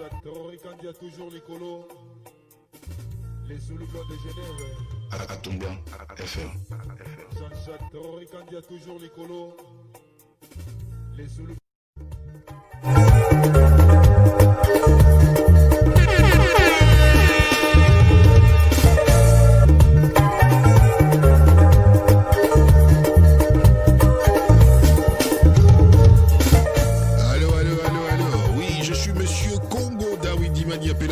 Jean-Jacques Torricandi a toujours l'écolo. Les Zoulous blancs de Genève. À Tumba, FM. Jean-Jacques Torricandi a toujours l'écolo. Les Zoulous.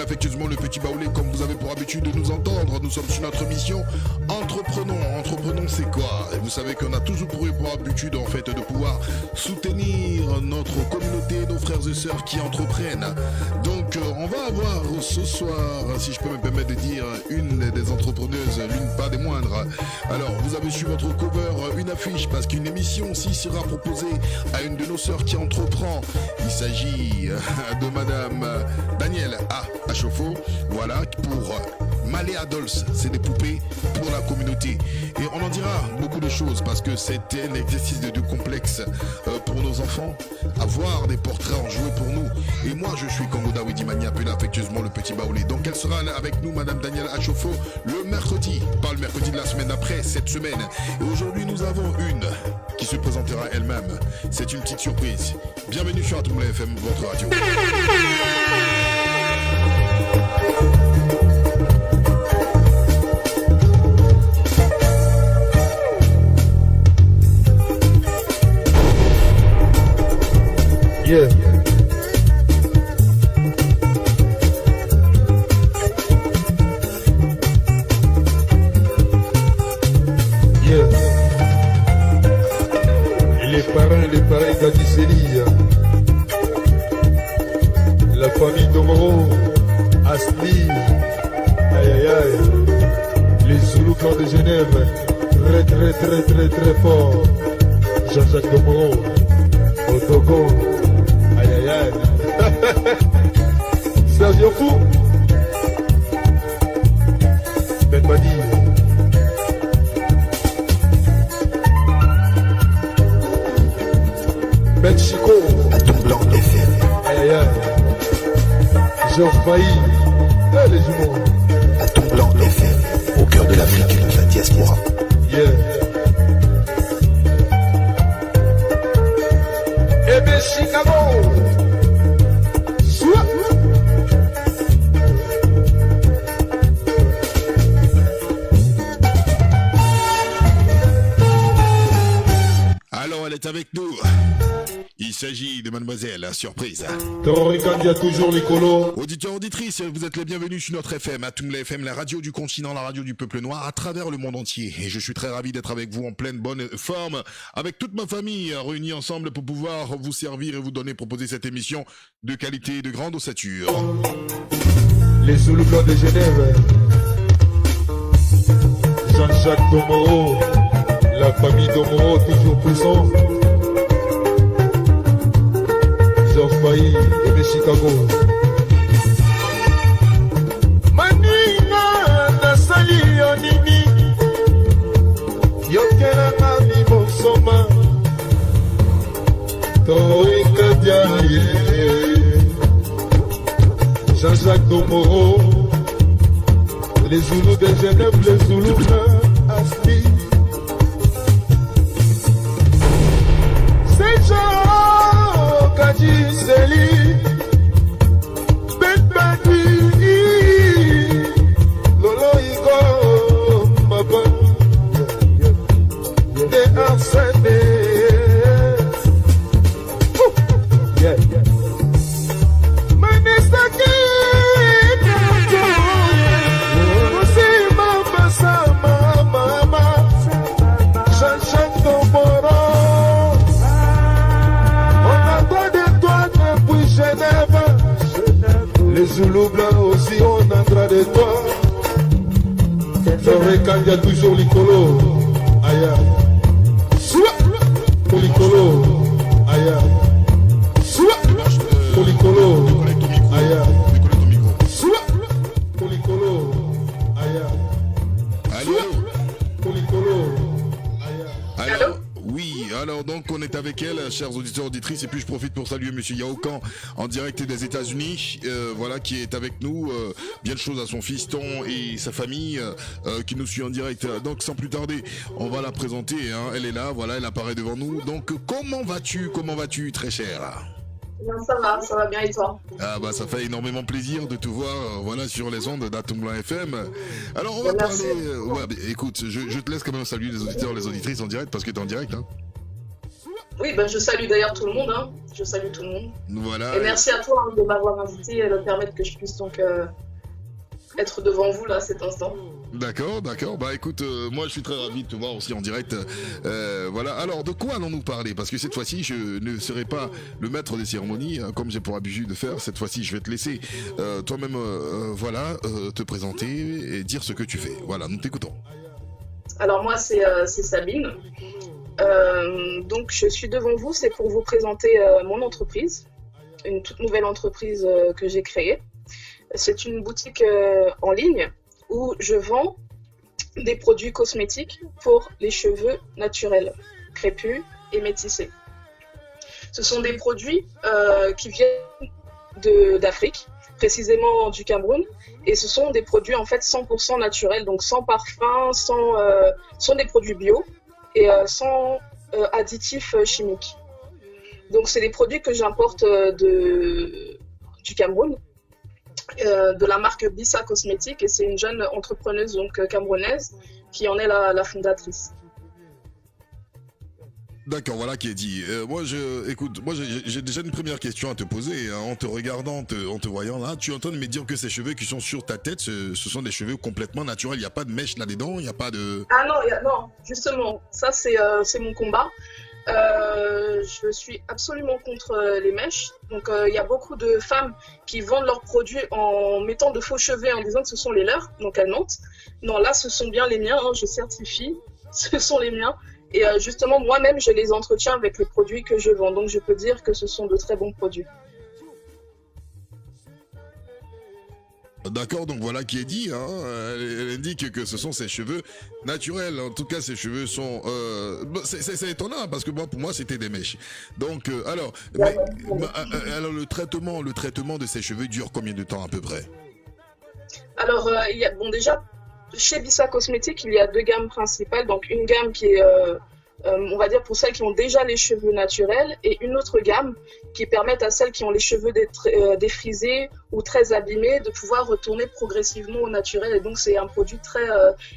Affectueusement le petit baoulé, comme vous avez pour habitude de nous entendre. Nous sommes sur notre mission Entreprenons. Entreprenons, c'est quoi? Et vous savez qu'on a toujours pour habitude en fait de pouvoir soutenir notre communauté, nos frères et sœurs qui entreprennent. Donc on va avoir ce soir, si je peux me permettre de dire, une des entrepreneuses, l'une pas des moindres. Alors vous avez sur votre cover une affiche parce qu'une émission aussi sera proposée à une de nos sœurs qui entreprend. Il s'agit de Madame Danielle à Chauffour, voilà, pour Malé Dolls, c'est des poupées pour la communauté. Et on en dira beaucoup de choses parce que c'était un exercice de complexe pour nos enfants, avoir des portraits en jouet pour nous. Et moi je suis Congo Dawidi Mani, appelé affectueusement le petit baoulé. Donc elle sera avec nous, Madame Danielle Achofo, le mercredi, pas le mercredi de la semaine après, cette semaine. Et aujourd'hui nous avons une qui se présentera elle-même. C'est une petite surprise. Bienvenue sur Atoumla FM, votre radio. Yeah. Yeah. Et les parents d'Adissélie, la famille Domoro, Asli, aïe aïe aïe, les Zoulous clans de Genève, très fort, Jean-Jacques Domoro, au Togo, aïe aïe aïe, Sergio Fou, Ben Madi, Ben Chico, Atoumla FM, aïe aïe aïe, Georges Bailly, les jumeaux, Atoumla FM, au cœur de l'Afrique et de la diaspora. yeah. Eh bien Chicago, soit. Alors elle est avec nous. Il s'agit de Mademoiselle Surprise. Torricandi a toujours l'écolo. Auditeurs, auditrices, vous êtes les bienvenus sur notre FM, Atoumla FM, la radio du continent, la radio du peuple noir, à travers le monde entier. Et je suis très ravi d'être avec vous en pleine bonne forme, avec toute ma famille réunie ensemble pour pouvoir vous servir et vous donner, proposer cette émission de qualité et de grande ossature. Les Zoulous blancs de Genève. Jean-Jacques Domoro, la famille Domoro toujours présent. Georges Bailly et Chicago. Manina nasali yonini yokela nami bosoma Torricandi Jean-Jacques Domoro, les Zoulous de Genève, les Zoulous de Asti. C'est Jean Kadjiseli, Ben Badi, Lolo Igo, Maba, de Arsène. Yeah, yeah. Les Zoulous blancs aussi, on entendra de toi. Torricandi a toujours l'écolo. Aya. Soit pour l'écolo. Aya. Soit pour l'écolo. Aya. Soit pour l'écolo. Aya. Allô? Pour l'écolo. Alors, oui, alors Alors donc on est avec elle, chers auditeurs auditrices, et puis je profite pour saluer Monsieur Yaokan en direct des États-Unis, voilà, qui est avec nous. Bien de choses à son fiston et sa famille qui nous suit en direct. Donc sans plus tarder, on va la présenter. Hein. Elle est là, voilà, elle apparaît devant nous. Donc comment vas-tu, très cher? Bien, ça va bien et toi? Ah bah ça fait énormément plaisir de te voir voilà sur les ondes d'Atomblanc FM. Alors on va Merci. parler ouais, bah, écoute, je te laisse quand même saluer les auditeurs, les auditrices en direct parce que tu es en direct hein. Oui, ben, je salue d'ailleurs tout le monde, hein. Je salue tout le monde. Voilà. Et merci à toi hein, de m'avoir invité et de permettre que je puisse donc être devant vous là à cet instant. D'accord. Bah écoute, moi je suis très ravi de te voir aussi en direct. Voilà. Alors de quoi allons-nous parler? Parce que cette fois-ci, je ne serai pas le maître des cérémonies, hein, comme j'ai pour habitude de faire. Cette fois-ci, je vais te laisser toi-même, voilà, te présenter et dire ce que tu fais. Voilà, nous t'écoutons. Alors moi, c'est Sabine. Donc je suis devant vous, c'est pour vous présenter mon entreprise, une toute nouvelle entreprise que j'ai créée. C'est une boutique en ligne où je vends des produits cosmétiques pour les cheveux naturels, crépus et métissés. Ce sont des produits qui viennent d'Afrique, précisément du Cameroun, et ce sont des produits en fait 100% naturels, donc sans parfum, sont des produits bio et sans additifs chimiques. Donc c'est des produits que j'importe du Cameroun. De la marque Bissa Cosmétique, et c'est une jeune entrepreneuse donc camerounaise qui en est la fondatrice. D'accord, voilà qui est dit. Écoute, moi j'ai déjà une première question à te poser. Hein, en te regardant, en te voyant là, tu es en train de me dire que ces cheveux qui sont sur ta tête, ce sont des cheveux complètement naturels. Il n'y a pas de mèche là-dedans, il n'y a pas de... Ah non, non, justement, ça c'est mon combat. Je suis absolument contre les mèches. Donc il y a beaucoup de femmes qui vendent leurs produits en mettant de faux cheveux en disant que ce sont les leurs, donc elles mentent. Non, là ce sont bien les miens, hein, je certifie, ce sont les miens. Et justement moi-même je les entretiens avec les produits que je vends, donc je peux dire que ce sont de très bons produits. D'accord, donc voilà qui est dit. Hein. Elle indique que ce sont ses cheveux naturels. En tout cas, ses cheveux sont... c'est étonnant parce que moi, pour moi, c'était des mèches. Donc, alors le traitement de ces cheveux dure combien de temps à peu près? Alors, déjà, chez Bissa Cosmétique, il y a deux gammes principales. Donc, une gamme qui est... on va dire pour celles qui ont déjà les cheveux naturels, et une autre gamme qui permettent à celles qui ont les cheveux défrisés ou très abîmés de pouvoir retourner progressivement au naturel. Et donc c'est un produit très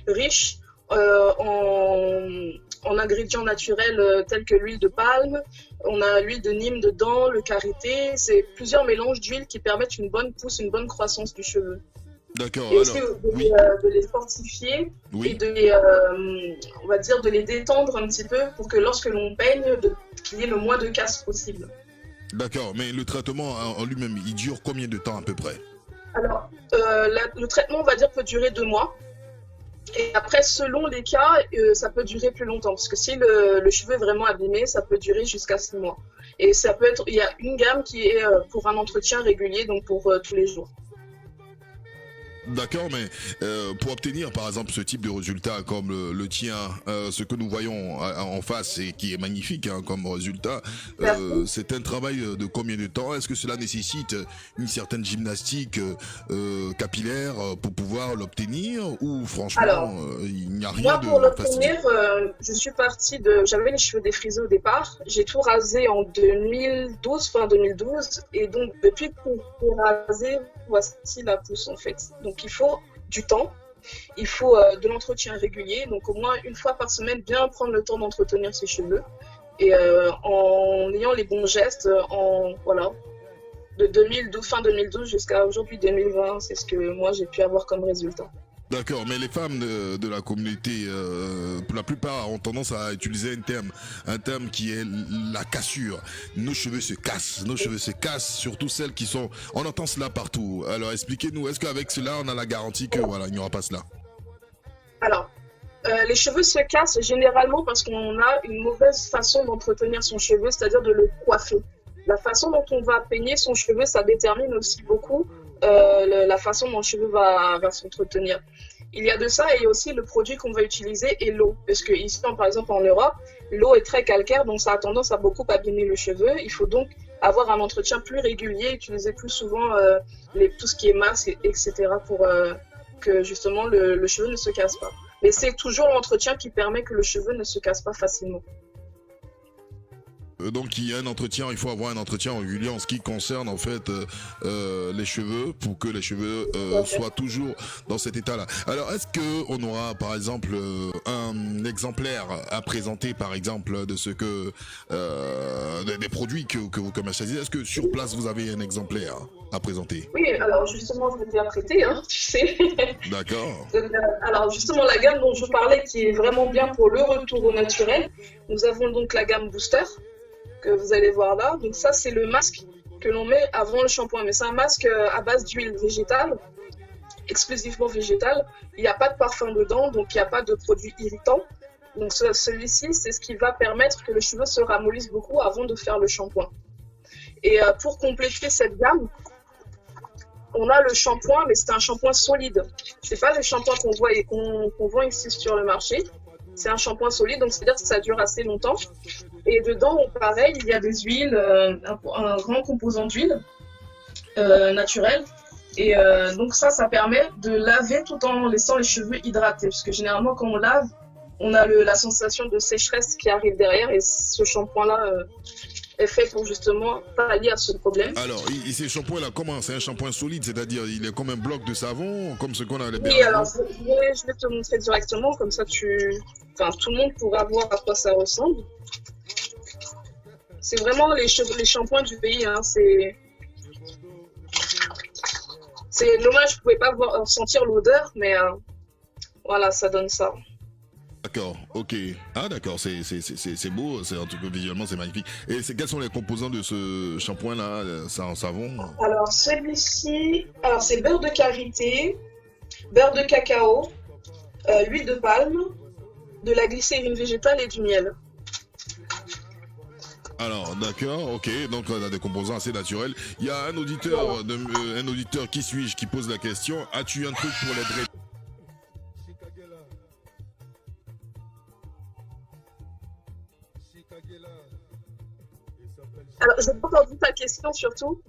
riche en ingrédients naturels tels que l'huile de palme, on a l'huile de Nîmes dedans, le karité, c'est plusieurs mélanges d'huile qui permettent une bonne pousse, une bonne croissance du cheveu. D'accord. Et aussi de les fortifier et on va dire de les détendre un petit peu pour que lorsque l'on peigne, qu'il y ait le moins de casse possible. D'accord, mais le traitement en lui-même, il dure combien de temps à peu près? Alors, le traitement, on va dire, peut durer 2 mois. Et après, selon les cas, ça peut durer plus longtemps. Parce que si le cheveu est vraiment abîmé, ça peut durer jusqu'à 6 mois. Et ça peut être, il y a une gamme qui est pour un entretien régulier, donc pour tous les jours. D'accord, mais pour obtenir par exemple ce type de résultat comme le tien, ce que nous voyons en face et qui est magnifique hein, comme résultat, c'est un travail de combien de temps? Est-ce que cela nécessite une certaine gymnastique capillaire pour pouvoir l'obtenir ou franchement il n'y a rien de pour l'obtenir, je suis partie j'avais les cheveux défrisés au départ, j'ai tout rasé en 2012, fin 2012, et donc depuis que j'ai rasé, voici la pousse en fait. Donc il faut du temps, il faut de l'entretien régulier, donc au moins une fois par semaine, bien prendre le temps d'entretenir ses cheveux et en ayant les bons gestes, de 2012, fin 2012 jusqu'à aujourd'hui 2020, c'est ce que moi j'ai pu avoir comme résultat. D'accord, mais les femmes de la communauté, pour la plupart, ont tendance à utiliser un terme qui est la cassure. Nos cheveux se cassent, surtout celles qui sont... On entend cela partout. Alors expliquez-nous, est-ce qu'avec cela, on a la garantie que voilà, il n'y aura pas cela? Alors, les cheveux se cassent généralement parce qu'on a une mauvaise façon d'entretenir son cheveu, c'est-à-dire de le coiffer. La façon dont on va peigner son cheveu, ça détermine aussi beaucoup la façon dont le cheveu va s'entretenir. Il y a de ça et il y a aussi le produit qu'on va utiliser et l'eau. Parce que ici, par exemple en Europe, l'eau est très calcaire, donc ça a tendance à beaucoup abîmer le cheveu. Il faut donc avoir un entretien plus régulier, utiliser plus souvent tout ce qui est masque, etc. pour que justement le cheveu ne se casse pas. Mais c'est toujours l'entretien qui permet que le cheveu ne se casse pas facilement. Donc il y a un entretien, il faut avoir un entretien régulier en ce qui concerne en fait les cheveux pour que les cheveux soient toujours dans cet état-là. Alors est-ce que on aura par exemple un exemplaire à présenter par exemple de ce que des produits que vous commercialisez? Est-ce que sur place vous avez un exemplaire à présenter? Oui, alors justement je vais te l'apprêter, hein, tu sais. D'accord. Alors justement la gamme dont je parlais qui est vraiment bien pour le retour au naturel, nous avons donc la gamme Booster, que vous allez voir là. Donc ça, c'est le masque que l'on met avant le shampoing. Mais c'est un masque à base d'huile végétale, exclusivement végétale. Il n'y a pas de parfum dedans, donc il n'y a pas de produits irritants. Donc celui-ci, c'est ce qui va permettre que le cheveu se ramollisse beaucoup avant de faire le shampoing. Et pour compléter cette gamme, on a le shampoing, mais c'est un shampoing solide. C'est pas le shampoing qu'on voit et qu'on vend ici sur le marché. C'est un shampoing solide, donc c'est-à-dire que ça dure assez longtemps. Et dedans, pareil, il y a des huiles, un grand composant d'huile naturelle. Et donc ça permet de laver tout en laissant les cheveux hydratés. Parce que généralement, quand on lave, on a la sensation de sécheresse qui arrive derrière. Et ce shampoing-là est fait pour justement pallier à ce problème. Alors, ces shampoings-là, comment? C'est un shampoing solide, c'est-à-dire il est comme un bloc de savon, comme ce qu'on a à l'hébergement? Oui, alors je vais te montrer directement, comme ça tout le monde pourra voir à quoi ça ressemble. C'est vraiment les shampoings du pays, hein. C'est dommage, je ne pouvais pas sentir l'odeur, mais voilà, ça donne ça. D'accord, ok. Ah d'accord, c'est beau, en tout cas visuellement c'est magnifique. Et quels sont les composants de ce shampoing-là, ça en savon? Alors celui-ci, c'est beurre de karité, beurre de cacao, huile de palme, de la glycérine végétale et du miel. Alors d'accord, ok, donc on a des composants assez naturels. Il y a un auditeur, un auditeur qui suis-je qui pose la question, as-tu un truc pour les dreads? Alors, je n'ai pas entendu ta question surtout.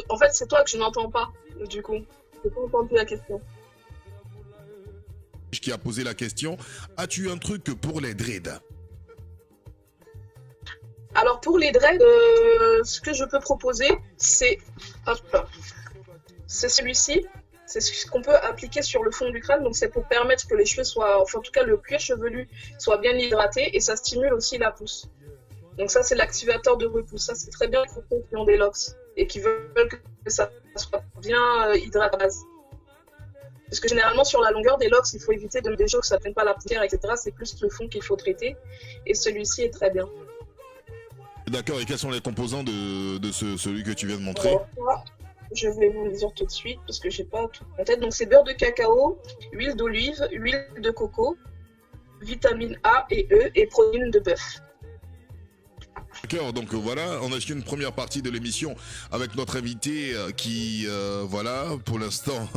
En fait, c'est toi que je n'entends pas, du coup. Je n'ai pas entendu la question. Qui a posé la question, as-tu un truc pour les dreads? Alors pour les dreads, ce que je peux proposer, c'est celui-ci. C'est ce qu'on peut appliquer sur le fond du crâne. Donc c'est pour permettre que les cheveux soient, enfin en tout cas le cuir chevelu soit bien hydraté et ça stimule aussi la pousse. Donc ça c'est l'activateur de repousse. Ça c'est très bien pour ceux qui ont des locks et qui veulent que ça soit bien hydraté à la base. Parce que généralement sur la longueur des locks, il faut éviter de mettre des choses que ça ne prenne pas la poussière, etc. C'est plus le fond qu'il faut traiter. Et celui-ci est très bien. D'accord, et quels sont les composants de celui que tu viens de montrer? Alors, je vais vous le dire tout de suite parce que j'ai pas tout en tête. Donc c'est beurre de cacao, huile d'olive, huile de coco, vitamine A et E et protéines de bœuf. D'accord, donc voilà, on a acheté une première partie de l'émission avec notre invité qui, voilà, pour l'instant,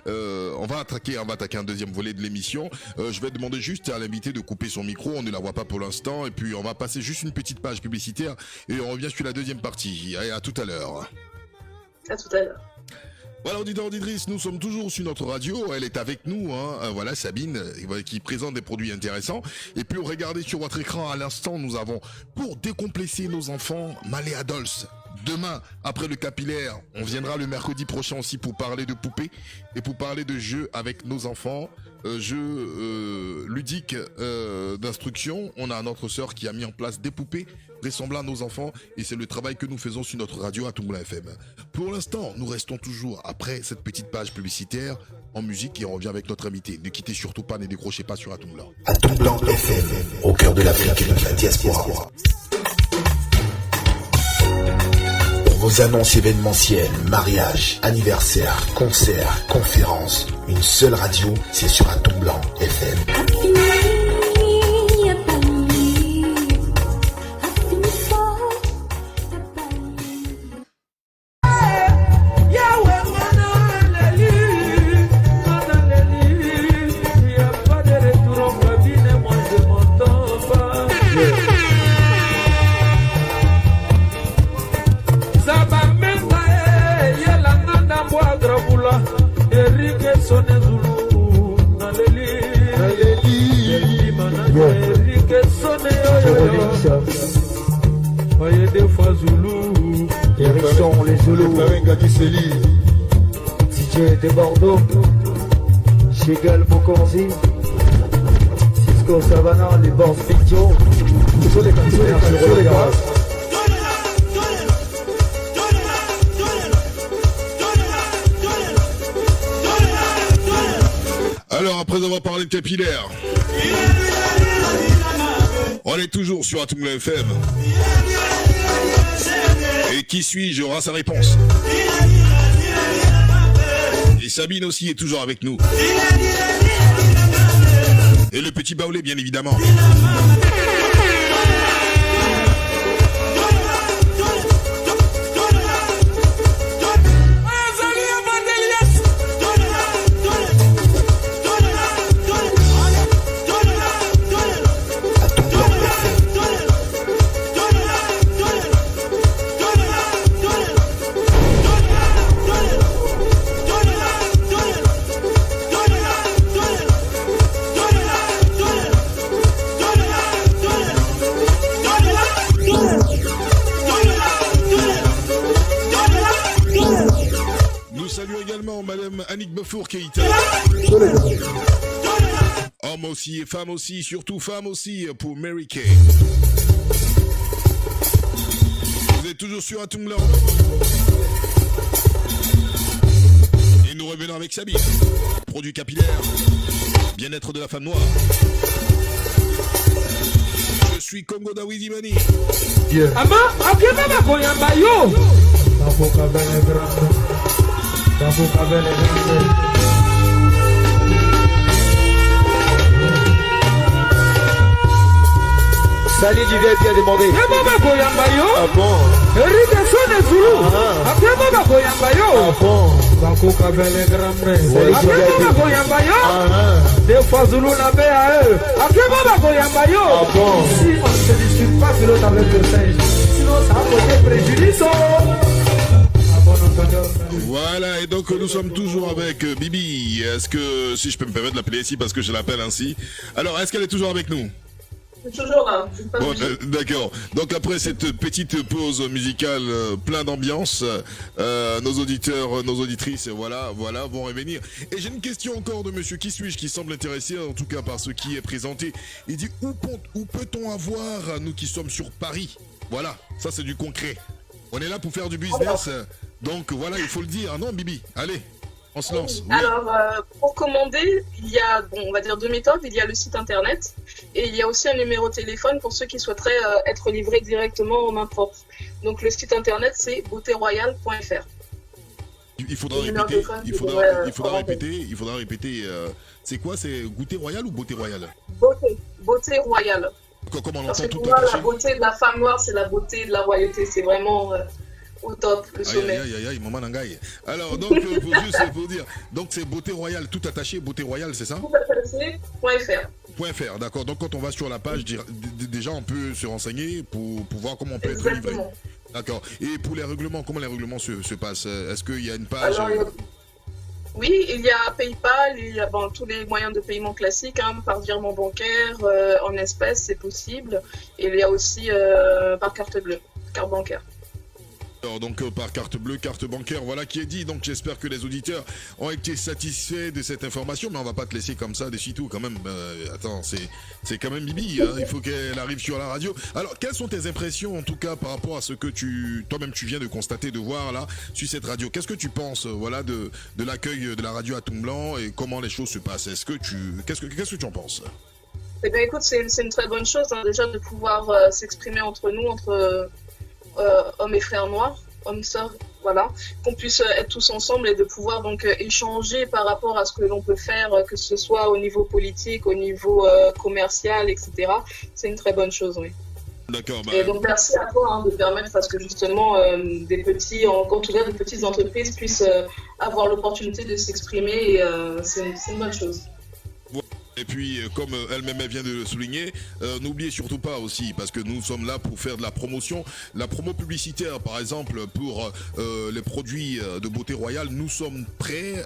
on va attaquer un deuxième volet de l'émission. Je vais demander juste à l'invité de couper son micro, on ne la voit pas pour l'instant, et puis on va passer juste une petite page publicitaire et on revient sur la deuxième partie. À tout à l'heure. À tout à l'heure. Voilà, auditeur auditrice, nous sommes toujours sur notre radio, elle est avec nous, hein. Voilà Sabine, qui présente des produits intéressants. Et puis regardez sur votre écran, à l'instant, nous avons, pour décomplexer nos enfants, Maléa Dolls. Demain, après le capillaire, on viendra le mercredi prochain aussi pour parler de poupées et pour parler de jeux avec nos enfants, jeux ludiques d'instruction. On a notre sœur qui a mis en place des poupées ressemblant à nos enfants et c'est le travail que nous faisons sur notre radio à Toumblant FM. Pour l'instant, nous restons toujours après cette petite page publicitaire en musique et on revient avec notre invité. Ne quittez surtout pas, ne décrochez pas sur Toumblant. Toumblant FM, au cœur de l'Afrique et de la diaspora. Pour vos annonces événementielles, mariages, anniversaires, concerts, conférences, une seule radio, c'est sur Toumblant FM. Direction les Zoulous. DJ de Bordeaux. Chegel Mokonzi. Cisco Savannah, les Bords Video. Sur les gars. Alors, après avoir parlé de capillaire, on est toujours sur Atoumla FM. Et qui suis-je aura sa réponse. Et Sabine aussi est toujours avec nous. Et le petit Baoulé, bien évidemment. Madame Annick Befour Keïta. Homme aussi et femme aussi, surtout femme aussi pour Mary Kay. Vous êtes toujours sur Atoumla. Et nous revenons avec Sabine. Produit capillaire, bien-être de la femme noire. Je suis Congo Dawizi Mani. Ama, abiema bakoyamba yo. Salut du vieil bien demandé. Ah bon? Deux fois Zulu la paix à eux. Ah bon? Si on ne se dispute pas que l'autre avec le singe, sinon ça va poser préjudice. Voilà, et donc nous sommes toujours avec Bibi. Est-ce que, si je peux me permettre de l'appeler ici parce que je l'appelle ainsi. Alors, est-ce qu'elle est toujours avec nous? Toujours là. Bon, d'accord. Donc après cette petite pause musicale plein d'ambiance, nos auditeurs, nos auditrices, voilà, vont revenir. Et j'ai une question encore de monsieur Qui suis-je, qui semble intéressé, en tout cas par ce qui est présenté. Il dit, où peut-on avoir, nous qui sommes sur Paris? Voilà, ça c'est du concret. On est là pour faire du business, donc voilà, il faut le dire. Non, Bibi, allez, on se lance. Oui. Alors, pour commander, il y a, on va dire deux méthodes. Il y a le site internet et il y a aussi un numéro de téléphone pour ceux qui souhaiteraient être livrés directement en main propre. Donc, le site internet, c'est beautéroyale.fr. Il faudra répéter. C'est quoi? C'est Goûter Royal ou Beauté Royale? Beauté Royale. Comment on Parce entend que tout pour moi, attaché? la beauté de la femme noire, c'est la beauté de la royauté. C'est vraiment au top, le sommet. Aïe, maman Nangaï. Alors, donc, pour dire, donc c'est Beauté Royale, tout attaché, Beauté Royale, c'est ça? Tout attaché, .fr. D'accord. Donc, quand on va sur la page, déjà, on peut se renseigner pour voir comment on peut être livré. D'accord. Et pour les règlements, comment les règlements se passent? Est-ce qu'il y a une page? Alors, oui, il y a PayPal, il y a tous les moyens de paiement classiques, par virement bancaire, en espèces, c'est possible. Et il y a aussi par carte bleue, carte bancaire. Alors donc par carte bleue, carte bancaire, voilà qui est dit. Donc j'espère que les auditeurs ont été satisfaits de cette information, mais on va pas te laisser comme ça, des tout quand même. Attends, c'est quand même Bibi, hein, il faut qu'elle arrive sur la radio. Alors quelles sont tes impressions en tout cas par rapport à ce que toi-même tu viens de constater, de voir là sur cette radio? Qu'est-ce que tu penses, voilà, de l'accueil de la radio Atoum-Blanc et comment les choses se passent? Qu'est-ce que tu en penses? Eh bien écoute, c'est une très bonne chose déjà de pouvoir s'exprimer entre nous, entre hommes et frères noirs, hommes, sœurs, voilà, qu'on puisse être tous ensemble et de pouvoir donc échanger par rapport à ce que l'on peut faire, que ce soit au niveau politique, au niveau commercial, etc. C'est une très bonne chose, oui. D'accord. Et donc merci à toi de permettre à ce que justement des petites entreprises puissent avoir l'opportunité de s'exprimer et c'est une bonne chose. Et puis, comme elle-même vient de le souligner, n'oubliez surtout pas aussi, parce que nous sommes là pour faire de la promotion, la promo publicitaire, par exemple, pour les produits de beauté royale, nous sommes prêts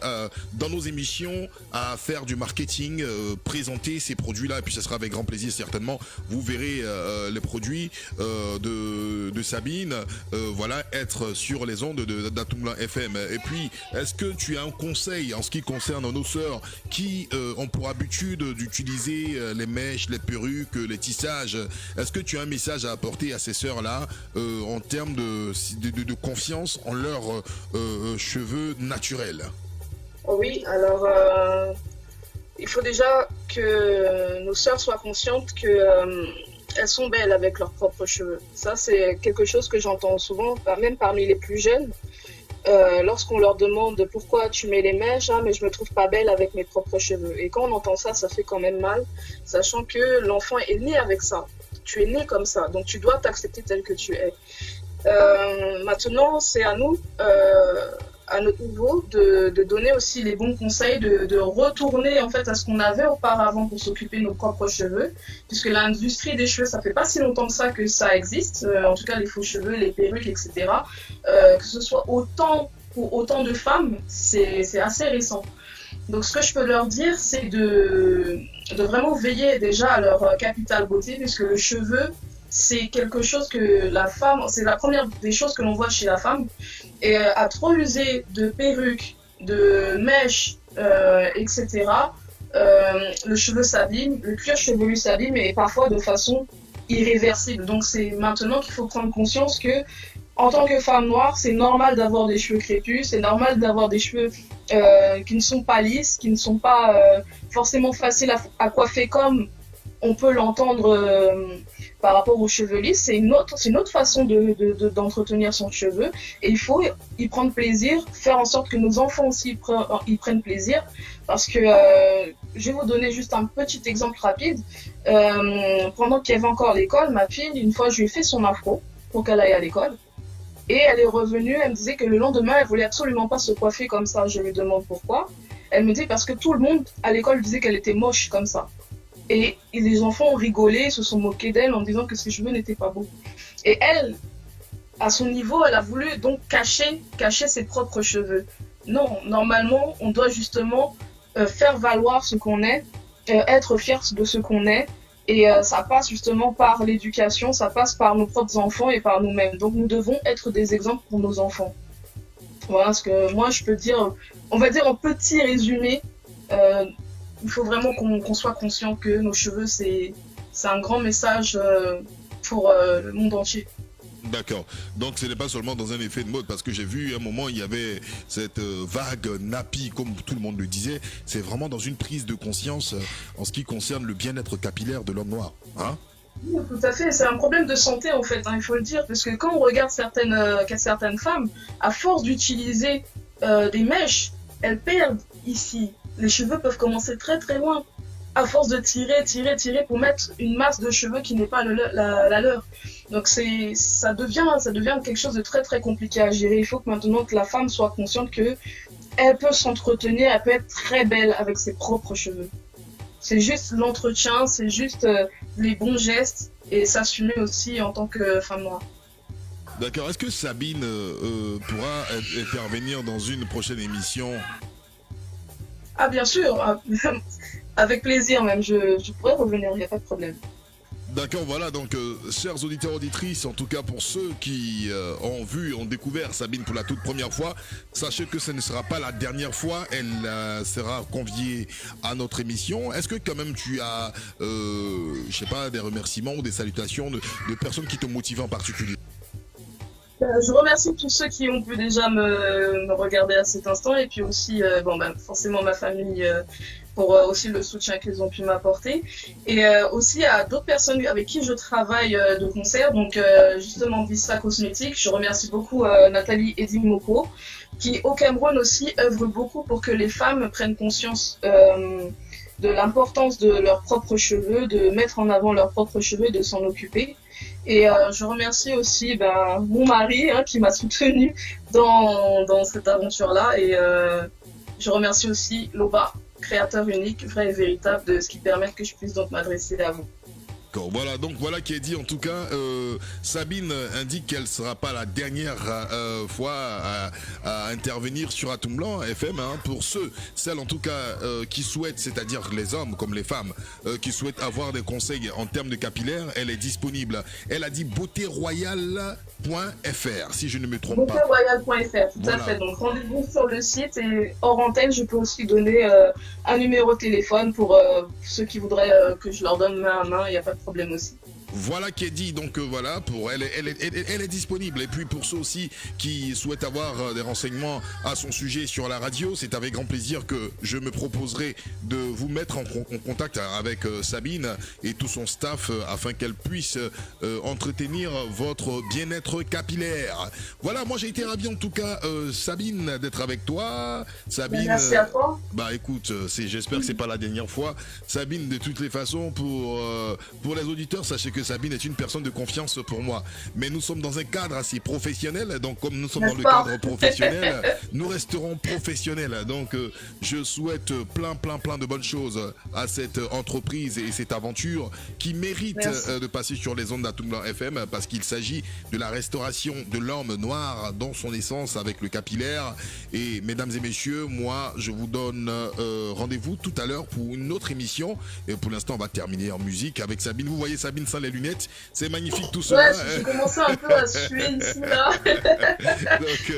dans nos émissions à faire du marketing, présenter ces produits-là, et puis ce sera avec grand plaisir certainement. Vous verrez les produits de Sabine, voilà, être sur les ondes d'Atoumla FM. Et puis, est-ce que tu as un conseil en ce qui concerne nos sœurs qui ont pour habitude d'utiliser les mèches, les perruques, les tissages? Est-ce que tu as un message à apporter à ces sœurs-là en termes de confiance en leurs cheveux naturels? Oui, alors il faut déjà que nos sœurs soient conscientes que elles sont belles avec leurs propres cheveux. Ça, c'est quelque chose que j'entends souvent, même parmi les plus jeunes. Lorsqu'on leur demande pourquoi tu mets les mèches, mais je me trouve pas belle avec mes propres cheveux. Et quand on entend ça, ça fait quand même mal, sachant que l'enfant est né avec ça. Tu es né comme ça, donc tu dois t'accepter tel que tu es. Maintenant, c'est à nous, à notre niveau, de donner aussi les bons conseils, de retourner en fait à ce qu'on avait auparavant pour s'occuper de nos propres cheveux, puisque l'industrie des cheveux, ça fait pas si longtemps que ça existe, en tout cas les faux cheveux, les perruques, etc. Que ce soit pour autant de femmes, c'est assez récent. Donc ce que je peux leur dire, c'est de vraiment veiller déjà à leur capital beauté, puisque le cheveu, c'est quelque chose que la femme, c'est la première des choses que l'on voit chez la femme. Et à trop user de perruques, de mèches, etc., le cheveu s'abîme, le cuir chevelu s'abîme et parfois de façon irréversible. Donc c'est maintenant qu'il faut prendre conscience que en tant que femme noire, c'est normal d'avoir des cheveux crépus, c'est normal d'avoir des cheveux qui ne sont pas lisses, qui ne sont pas forcément faciles à coiffer comme on peut l'entendre par rapport aux cheveux lisses. C'est une autre façon d'entretenir son cheveu et il faut y prendre plaisir, faire en sorte que nos enfants aussi y prennent plaisir, parce que je vais vous donner juste un petit exemple rapide. Pendant qu'il y avait encore l'école, ma fille, une fois je lui ai fait son afro pour qu'elle aille à l'école et elle est revenue, elle me disait que le lendemain elle voulait absolument pas se coiffer comme ça. Je lui demande pourquoi. Elle me dit parce que tout le monde à l'école disait qu'elle était moche comme ça. Et les enfants ont rigolé, se sont moqués d'elle en disant que ses cheveux n'étaient pas beaux. Et elle, à son niveau, elle a voulu donc cacher ses propres cheveux. Non, normalement, on doit justement faire valoir ce qu'on est, être fier de ce qu'on est. Et ça passe justement par l'éducation, ça passe par nos propres enfants et par nous-mêmes. Donc nous devons être des exemples pour nos enfants. Voilà ce que moi je peux dire, on va dire en petit résumé. Il faut vraiment qu'on soit conscient que nos cheveux, c'est un grand message pour le monde entier. D'accord. Donc ce n'est pas seulement dans un effet de mode, parce que j'ai vu à un moment, il y avait cette vague nappy, comme tout le monde le disait. C'est vraiment dans une prise de conscience en ce qui concerne le bien-être capillaire de l'homme noir. Hein? Oui, tout à fait. C'est un problème de santé, en fait, il faut le dire. Parce que quand on regarde certaines femmes, à force d'utiliser des mèches, elles perdent ici. Les cheveux peuvent commencer très très loin, à force de tirer pour mettre une masse de cheveux qui n'est pas la leur. Donc ça devient quelque chose de très très compliqué à gérer. Il faut que maintenant que la femme soit consciente que elle peut s'entretenir, elle peut être très belle avec ses propres cheveux. C'est juste l'entretien, c'est juste les bons gestes et s'assumer aussi en tant que femme noire. D'accord. Est-ce que Sabine pourra intervenir dans une prochaine émission? Ah bien sûr, avec plaisir même, je pourrais revenir, il n'y a pas de problème. D'accord, voilà, donc chers auditeurs, auditrices, en tout cas pour ceux qui ont découvert Sabine pour la toute première fois, sachez que ce ne sera pas la dernière fois, elle sera conviée à notre émission. Est-ce que quand même tu as, je sais pas, des remerciements ou des salutations de personnes qui t'ont motivé en particulier? Je remercie tous ceux qui ont pu déjà me regarder à cet instant et puis aussi forcément ma famille pour aussi le soutien qu'ils ont pu m'apporter et aussi à d'autres personnes avec qui je travaille de concert, donc justement Vista Cosmétiques. Je remercie beaucoup Nathalie Edimoko qui au Cameroun aussi œuvre beaucoup pour que les femmes prennent conscience de l'importance de leurs propres cheveux, de mettre en avant leurs propres cheveux et de s'en occuper. Et je remercie aussi mon mari qui m'a soutenue dans cette aventure-là. Et je remercie aussi Loba créateur unique, vrai et véritable, de ce qui permet que je puisse donc m'adresser à vous. Voilà, donc voilà qui est dit. En tout cas, Sabine indique qu'elle ne sera pas la dernière fois à intervenir sur Atoum Blanc FM. Hein, pour celles en tout cas qui souhaitent, c'est-à-dire les hommes comme les femmes, qui souhaitent avoir des conseils en termes de capillaire, elle est disponible. Elle a dit beautéroyale.fr, si je ne me trompe pas. Beautéroyale.fr, tout à fait. Donc rendez-vous sur le site et hors antenne, je peux aussi donner un numéro de téléphone pour ceux qui voudraient que je leur donne main à main. Il n'y a pas de problème aussi. Voilà qui est dit, donc voilà, pour elle est disponible. Et puis pour ceux aussi qui souhaitent avoir des renseignements à son sujet sur la radio, c'est avec grand plaisir que je me proposerai de vous mettre en contact avec Sabine et tout son staff afin qu'elle puisse entretenir votre bien-être capillaire. Voilà, moi j'ai été ravi en tout cas, Sabine, d'être avec toi. Sabine, merci à toi. Bah écoute, j'espère que c'est pas la dernière fois. Sabine, de toutes les façons, pour les auditeurs, sachez que Sabine est une personne de confiance pour moi. Mais nous sommes dans un cadre assez professionnel. Donc, comme nous sommes dans le cadre professionnel, nous resterons professionnels. Donc, je souhaite plein de bonnes choses à cette entreprise et cette aventure qui mérite de passer sur les ondes d'Atoum Blanc FM parce qu'il s'agit de la restauration de l'homme noir dans son essence avec le capillaire. Et mesdames et messieurs, moi, je vous donne rendez-vous tout à l'heure pour une autre émission. Et pour l'instant, on va terminer en musique avec Sabine. Vous voyez Sabine sans les lunettes, c'est magnifique tout ça. Ouais, j'ai commencé un peu à suer ici là. Donc,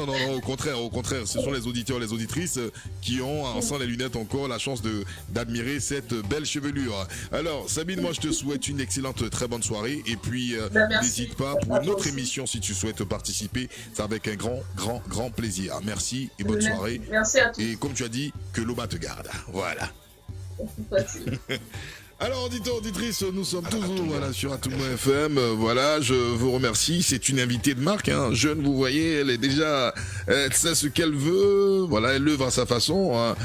non, au contraire, ce sont les auditeurs, les auditrices qui ont, sans les lunettes encore, la chance d'admirer cette belle chevelure. Alors, Sabine, moi je te souhaite une excellente, très bonne soirée et puis n'hésite pas pour une autre émission si tu souhaites participer, c'est avec un grand plaisir. Merci et bonne soirée. Merci à tous. Et comme tu as dit, que l'Oba te garde. Voilà. Alors, auditeurs, auditrices, nous sommes toujours sur Atoum Blanc FM. Voilà, je vous remercie. C'est une invitée de marque, hein. Jeune, vous voyez, elle est déjà, elle sait ce qu'elle veut. Voilà, elle œuvre à sa façon, hein.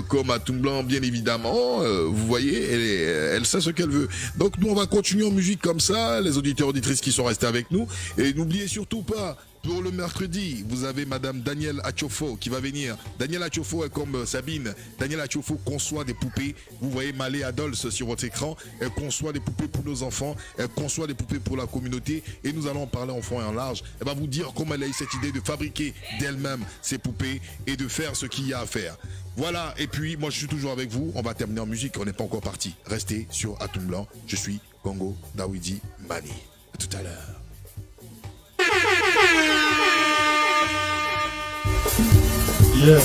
Comme Atoum Blanc, bien évidemment. Vous voyez, elle sait ce qu'elle veut. Donc, nous, on va continuer en musique comme ça. Les auditeurs, auditrices qui sont restés avec nous. Et n'oubliez surtout pas, pour le mercredi, vous avez Madame Danielle Achofo qui va venir. Danielle Achofo est comme Sabine. Danielle Achofo conçoit des poupées. Vous voyez Malé Adols sur votre écran. Elle conçoit des poupées pour nos enfants. Elle conçoit des poupées pour la communauté. Et nous allons en parler en fond et en large. Elle va vous dire comment elle a eu cette idée de fabriquer d'elle-même ces poupées et de faire ce qu'il y a à faire. Voilà, et puis moi je suis toujours avec vous. On va terminer en musique, on n'est pas encore parti. Restez sur Atoum Blanc. Je suis Congo Dawidi Mani. À tout à l'heure. Yeah.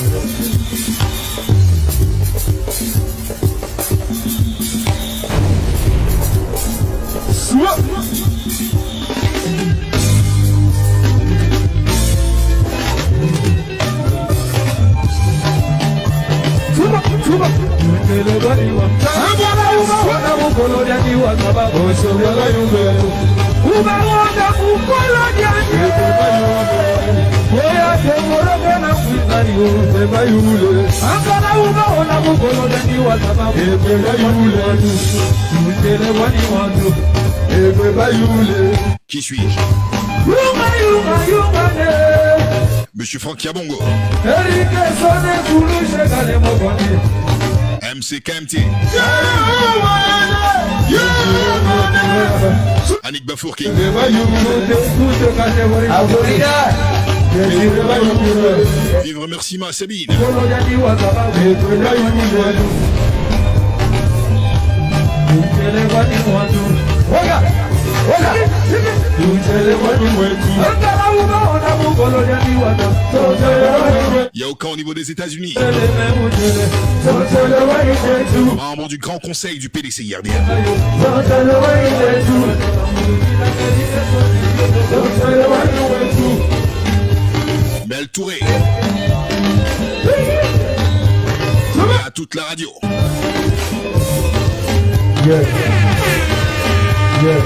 Qui suis-je? Monsieur Franck Yabongo. MC KMT. Annick Bafourki. Vive remerciement à Sabine. Yaoka au niveau des États-Unis. Membre du Grand Conseil du PDCIRDR. Belle Touré. À toute la radio. Yeah. Yeah.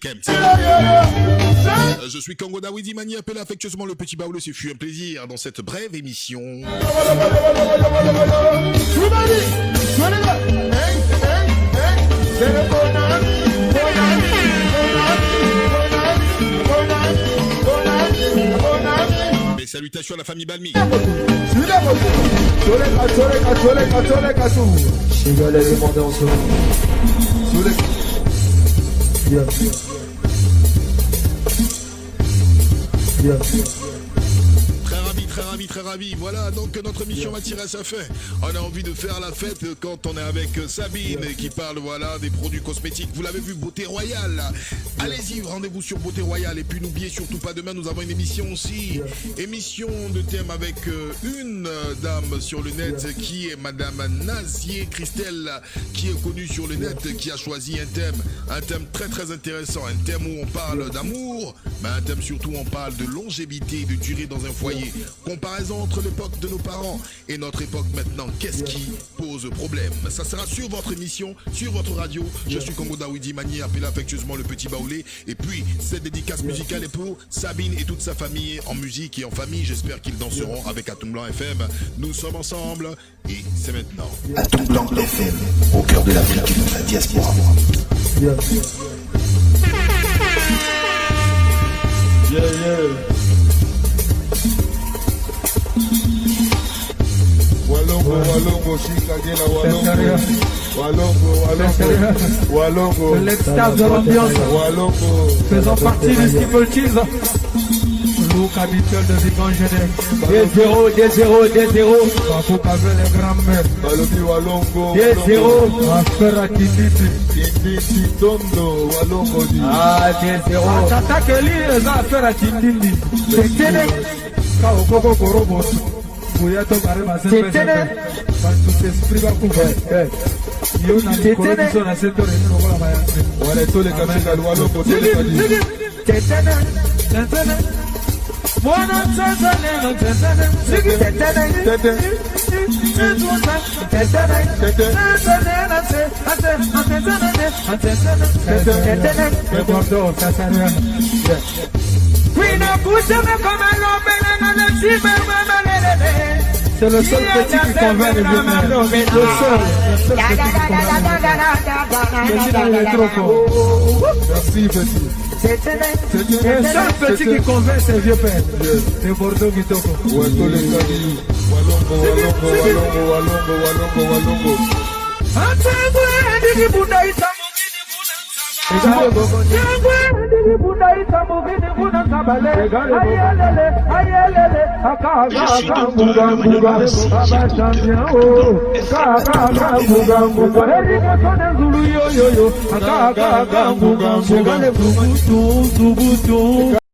Kems. Je suis Congo Dawidi Mani, appelé affectueusement le petit Baoulé. Ce fut un plaisir dans cette brève émission. Mes salutations à la famille Balmi. Très ravi. Voilà, donc notre émission va tirer à sa fin. On a envie de faire la fête quand on est avec Sabine qui parle, voilà, des produits cosmétiques. Vous l'avez vu, Beauté Royale. Allez-y, rendez-vous sur Beauté Royale. Et puis n'oubliez surtout pas, demain nous avons une émission aussi. Émission de thème avec une dame sur le net qui est Madame Nazier Christelle, qui est connue sur le net, qui a choisi un thème très très intéressant. Un thème où on parle d'amour, mais un thème surtout où on parle de longévité, de durée dans un foyer. Comparaison entre l'époque de nos parents et notre époque maintenant. Qu'est-ce qui pose problème? Ça sera sur votre émission, sur votre radio. Je suis Congo Dawidi Mani, appelé affectueusement le petit Baoulé. Et puis, cette dédicace musicale est pour Sabine et toute sa famille en musique et en famille. J'espère qu'ils danseront avec Atom Blanc FM. Nous sommes ensemble et c'est maintenant. Atom Blanc FM, au cœur de l'Afrique et de la diaspora. Walongo, l'extase de l'ambiance. Faisons partie du Steeple Cheese. Look habituel de Vigan Géné. 2-0. Bafou Kavel et grand-mère. 2-0. Affaire à Tindindi. Tondo, Walongo. 2-0. Tata Kelly, les affaires à Tindindi. Tetene. Kao Koko Korobo. Bouyato Karema Sempé. Tout esprit va couvrir. Yo na condition na secteur et nous voilà mayanse. Voilà tous les caméras de Walongo. Tetene. Mwana Tanzania, c'est le seul petit qui convainc les vieux mères. Le seul petit qui convainc. Petit dans le trop fort. Merci petit. Le seul petit qui convainc ses vieux pères. C'est Bordeaux qui toque. Walongo.